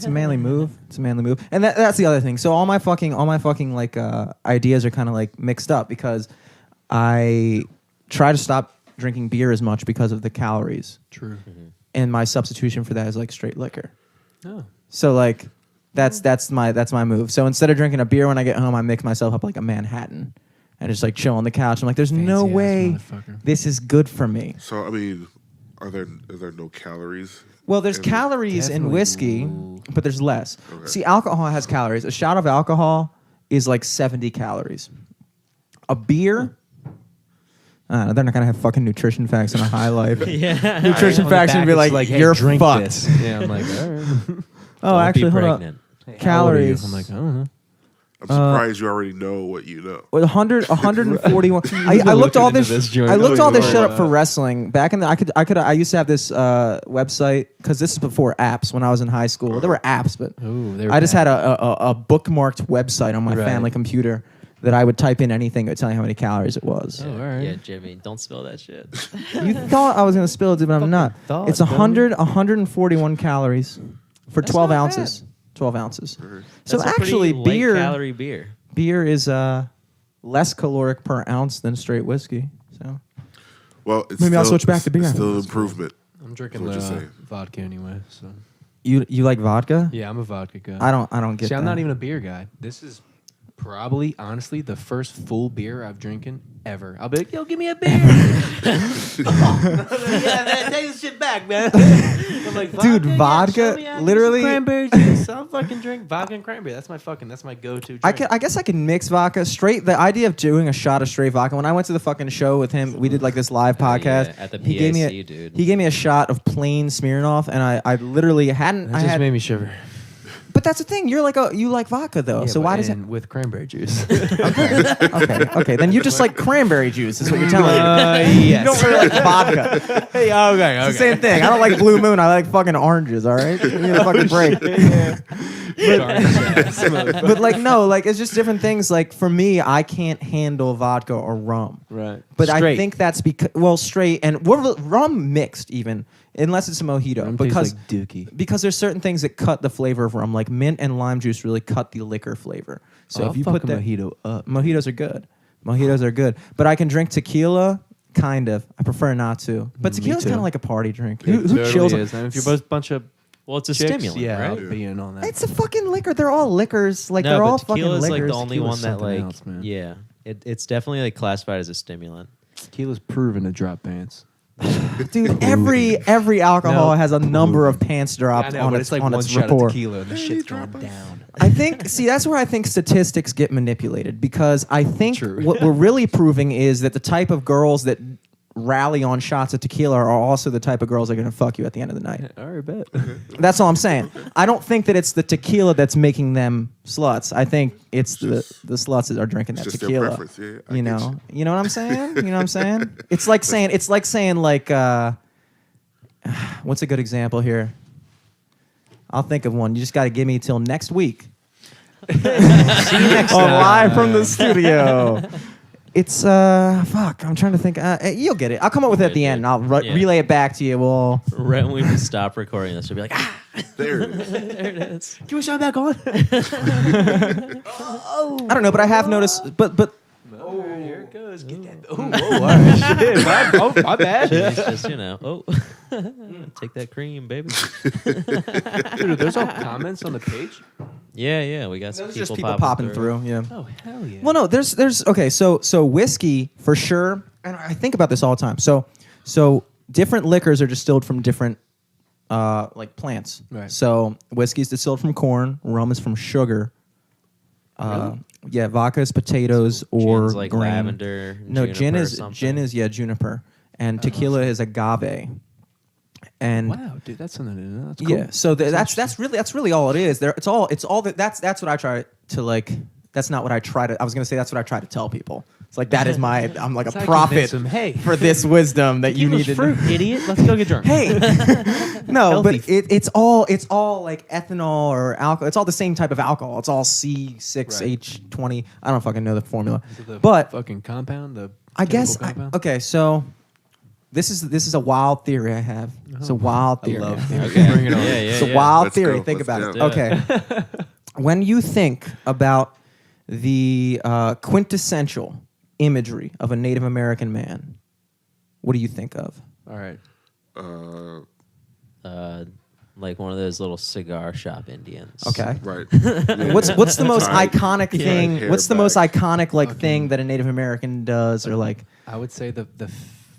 a manly move. It's a manly move, and that's the other thing. So all my fucking like ideas are kind of like mixed up because I try to stop drinking beer as much because of the calories. True. Mm-hmm. And my substitution for that is like straight liquor. Oh. So like that's my move. So instead of drinking a beer when I get home, I mix myself up like a Manhattan and just like chill on the couch. I'm like, there's no way this is good for me. So I mean, is there no calories? Well, there's calories in whiskey, but there's less. Okay. See, alcohol has calories. A shot of alcohol is like 70 calories. A beer. They're not gonna have fucking nutrition facts in a high life. Yeah, nutrition facts gonna be like hey, you're drink fucked. This. Yeah, I'm like, all right. Oh, actually, hold up. Calories. I'm like, I don't know. I'm surprised you already know what you know. 141. I looked all this. I looked all this shit up for wrestling. Back in the, I used to have this website because this is before apps. When I was in high school, there were apps, but I just had a bookmarked website on my family computer that I would type in anything that would tell you how many calories it was. Oh, all right. Yeah, Jimmy, don't spill that shit. You thought I was gonna spill it, but I'm not. It's 141 calories for 12 ounces. 12 ounces. So actually, calorie beer is less caloric per ounce than straight whiskey. So, well, it's maybe I'll switch back to beer. It's still an improvement. I'm drinking vodka anyway. So you like vodka? Yeah, I'm a vodka guy. I don't get. See, that. I'm not even a beer guy. This is probably, honestly, the first full beer I've drinking ever. I'll be like, yo, give me a beer. Yeah, man, take this shit back, man. I'm like, dude, vodka, literally. Cranberry juice. I'll fucking drink vodka and cranberry. That's my go-to drink. I guess I can mix vodka straight. The idea of doing a shot of straight vodka. When I went to the fucking show with him, we did like this live podcast. At the PAC, dude. He gave me a shot of plain Smirnoff, and I literally hadn't. That just made me shiver. But that's the thing. You like vodka though. Yeah, so why does it with cranberry juice? okay. Then you just like cranberry juice. Is what you're telling me. Yes. You don't really like vodka. Hey, okay. It's the same thing. I don't like Blue Moon. I like fucking oranges. All right. Give me a fucking break. But like no, like it's just different things. Like for me, I can't handle vodka or rum. Right. But straight. I think that's because straight and rum mixed even. Unless it's a mojito, rum because like dookie. Because there's certain things that cut the flavor of rum, like mint and lime juice really cut the liquor flavor. So if you put that mojito up, mojitos are good. But I can drink tequila, kind of. I prefer not to. But tequila's kind of like a party drink. Who chills? Is. And if you're both a bunch of it's a chicks, stimulant, right? I'll be in on that. It's a fucking liquor. They're all liquors. Like no, they're but all fucking liquors. Tequila's like the only one that like else, man. yeah, it's definitely like classified as a stimulant. Tequila's proven to drop pants. Dude, every alcohol has a number of pants dropped on its like on one its shot rapport. of tequila and the shit's going down. I think that's where I think statistics get manipulated because I think what we're really proving is that the type of girls that rally on shots of tequila are also the type of girls that are going to fuck you at the end of the night. All right, bet. That's all I'm saying. I don't think that it's the tequila that's making them sluts. I think it's the sluts that are drinking that tequila. Their preference. Yeah, you know what I'm saying? You know what I'm saying? It's like saying what's a good example here? I'll think of one. You just got to give me till next week. See you next time. Live from the studio. It's fuck. I'm trying to think. You'll get it. I'll come up with it at the end. And I'll relay it back to you. We'll right when we stop recording this, we'll be like, there it is. There it is. Can we shut back on? I don't know, but I have noticed. But oh, here it goes. Get that. Oh, all right, shit. My bad. It's just take that cream, baby. Dude, there's all comments on the page. Yeah, we got some just people popping through. Yeah. Oh hell yeah. Well, no, there's okay. So whiskey for sure, and I think about this all the time. So different liquors are distilled from different like plants. Right. So whiskey's distilled from corn. Rum is from sugar. Really? Yeah, vodka is potatoes or Gin's like grain. lavender. No, gin is something. juniper, and tequila is agave. And wow, dude, that's something to know. That's cool. yeah, so that's really all it is. It's all that's what I try to like. That's not what I try to. I was gonna say that's what I try to tell people. It's like that is my. I'm like a prophet for this wisdom that you need to fruit, idiot. Let's go get drunk. Hey, no, Healthy. but it's all like ethanol or alcohol. It's all the same type of alcohol. It's all C6H20. I don't fucking know the formula, Is it the but fucking compound. I guess compound? okay. So This is a wild theory I have. It's a wild theory. I love theories. Okay. Bring it on. Yeah, It's a wild Let's theory. go. Think Let's about do it. Okay. When you think about the quintessential imagery of a Native American man, what do you think of? All right. Like one of those little cigar shop Indians. Okay. Right. Yeah. What's the most Tied- iconic thing? hair What's the most back. iconic thing that a Native American does, or like? I would say the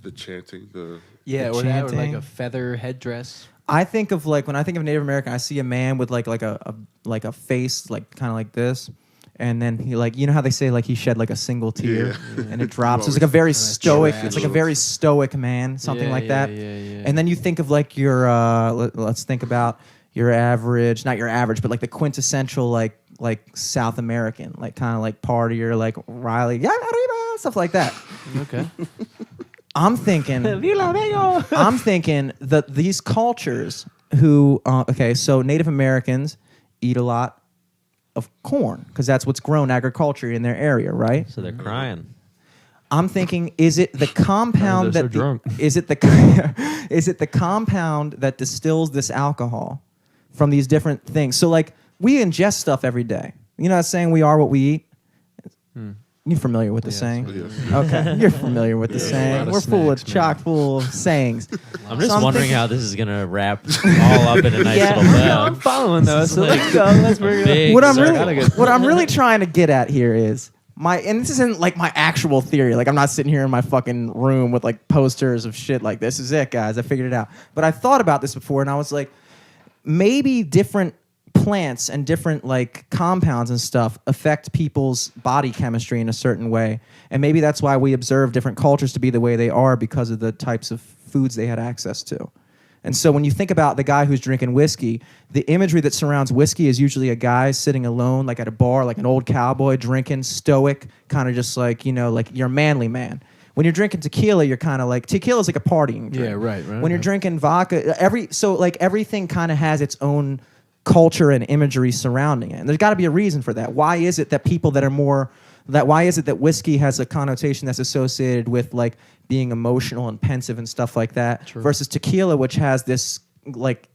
The chanting, the yeah, The or that, or like chanting. a feather headdress. I think of like when I think of Native American, I see a man with like a face like kind of like this, and then he like how they say like he shed like a single tear and it drops. It's like a very stoic. It's like a very stoic man, something like that. Yeah. And then you think of like your let's think about your average, not your average, but like the quintessential like South American, like kind of like partier, like Riley, yeah, arriba, stuff like that. Okay. I'm thinking that these cultures who so Native Americans eat a lot of corn because that's what's grown agriculturally in their area, right? So they're crying. I'm thinking, is it the compound They're that so drunk. is it the compound that distills this alcohol from these different things? So like we ingest stuff every day. You know that saying, we are what we eat? You're familiar with the saying? yes. Okay, you're familiar with the a lot saying. of We're full of snacks, chock full of sayings. I'm just So I'm wondering thinking- how this is gonna wrap all up in a nice little bow. I'm following those. So Like let's go. Let's bring it big What I'm circle. really trying to get at here is and this isn't like my actual theory. Like I'm not sitting here in my fucking room with like posters of shit like this is it, guys. I figured it out. But I thought about this before and I was like, maybe different plants and different like compounds and stuff affect people's body chemistry in a certain way. And maybe that's why we observe different cultures to be the way they are because of the types of foods they had access to. And so when you think about the guy who's drinking whiskey, the imagery that surrounds whiskey is usually a guy sitting alone, like at a bar, like an old cowboy drinking, stoic, kind of just like, like you're a manly man. When you're drinking tequila, you're kind of like, tequila's like a partying drink. Yeah, right. When you're drinking vodka, everything kind of has its own culture and imagery surrounding it. And there's got to be a reason for that. Why is it that people that are more why is it that whiskey has a connotation that's associated with like being emotional and pensive and stuff like that versus tequila, which has this like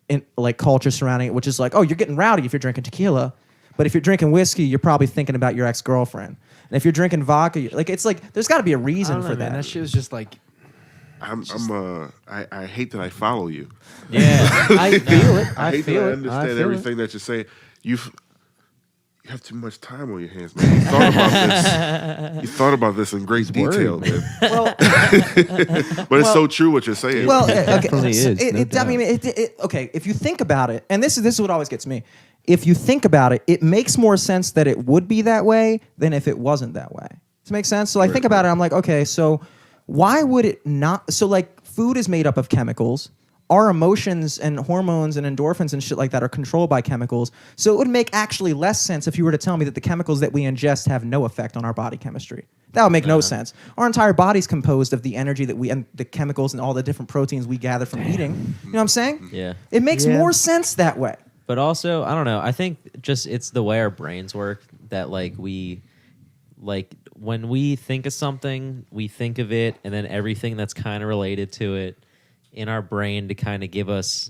culture surrounding it, which is like, oh, you're getting rowdy if you're drinking tequila, but if you're drinking whiskey, you're probably thinking about your ex-girlfriend. And if you're drinking vodka, it's like there's got to be a reason for that. Man, that shit was just like. I hate that I follow you. Yeah. I feel it. I hate that I understand everything that you're saying. You have too much time on your hands, man. You thought about this in great detail, man. Well, But it's so true what you're saying. well, definitely is, okay. If you think about it, and this is what always gets me. If you think about it, it makes more sense that it would be that way than if it wasn't that way. Does it make sense? So I think about it, I'm like, okay, so why would it not? So like, food is made up of chemicals. Our emotions and hormones and endorphins and shit like that are controlled by chemicals. So it would make actually less sense if you were to tell me that the chemicals that we ingest have no effect on our body chemistry. That would make no sense. Our entire body's composed of the energy that and the chemicals and all the different proteins we gather from eating. You know what I'm saying? Yeah. It makes more sense that way. But also, I don't know. I think just it's the way our brains work that like when we think of something, we think of it, and then everything that's kind of related to it in our brain to kind of give us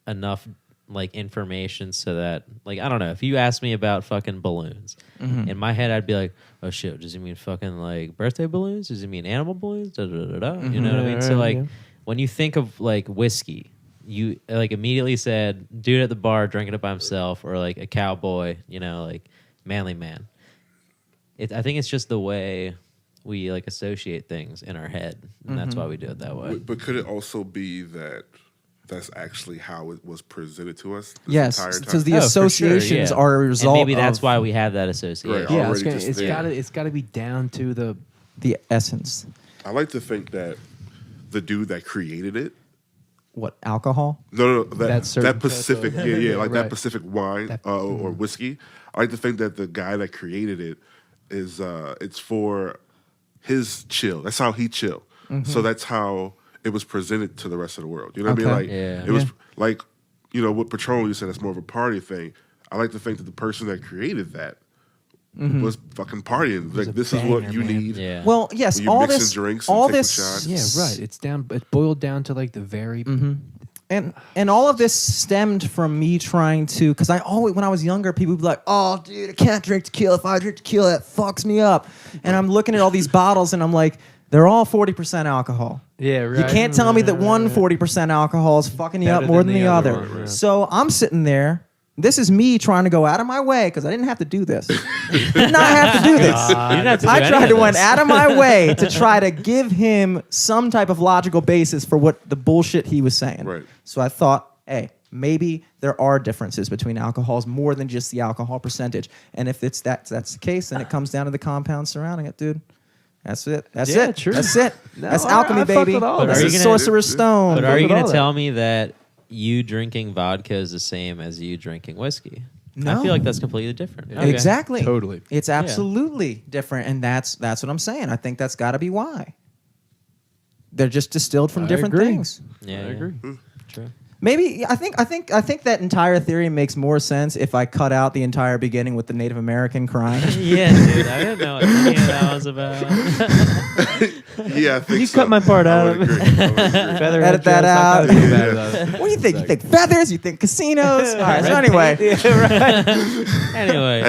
enough like information so that like I don't know, if you ask me about fucking balloons, in my head I'd be like, oh shit, does he mean fucking like birthday balloons? Does he mean animal balloons? Da, da, da, da. You know what I mean? So like when you think of like whiskey, you like immediately said dude at the bar drinking it by himself, or like a cowboy, like manly man. I think it's just the way we like associate things in our head, and that's why we do it that way. But could it also be that that's actually how it was presented to us this Yes, entire time? because the Oh, for associations sure, yeah. are a result And maybe that's of why we have that association. Right. Yeah, Already just it's there. got to be down to the. the essence. I like to think that the dude that created it, What, alcohol? no, That that certain Pacific, type of- like Right. that Pacific wine or whiskey. I like to think that the guy that created it is it's for his chill. That's how he chill. So that's how it was presented to the rest of the world. You know what I mean? Okay. Like Yeah. it was like with Patron, you said it's more of a party thing. I like to think that the person that created that was fucking partying. Like this is what you need. Yeah. Well, yes, When you all mixing this, drinks and all taking this, shots. Yeah, right. It's boiled down to like the very. and all of this stemmed from me trying to, because I always, when I was younger, people would be like, "Oh, dude, I can't drink tequila. If I drink tequila, that fucks me up." And I'm looking at all these bottles, and I'm like, they're all 40% alcohol. Yeah, right. You can't tell me that one 40% alcohol is fucking you up more than the other. one, right. So I'm sitting there. This is me trying to go out of my way, because I didn't have to do this. Did not have to do this. You didn't have to do I any tried of to went this. out of my way to try to give him some type of logical basis for what the bullshit he was saying. Right. So I thought, hey, maybe there are differences between alcohols more than just the alcohol percentage. And if that's the case, then it comes down to the compounds surrounding it, dude. That's it. That's Yeah, it. true. That's it. No, That's I alchemy, fuck baby. with all That's that. the Are you gonna- Sorcerer's Stone. But are you Look at going all to that. tell me that you drinking vodka is the same as you drinking whiskey? No. I feel like that's completely different. Okay. Exactly. Totally. It's absolutely different, and that's what I'm saying. I think that's got to be why. They're just distilled from I different agree. things. Yeah, I yeah. agree. True. Maybe I think that entire theory makes more sense if I cut out the entire beginning with the Native American crying. Yeah, dude. I didn't know what any of that was about. Yeah, I think You so. cut my part I out would of it. agree. I would agree. Feather Edit that out. jokes, I feel bad about it. What do you think? You think feathers? You think casinos? All right. So Red anyway, paint. Yeah, right. Anyway. That's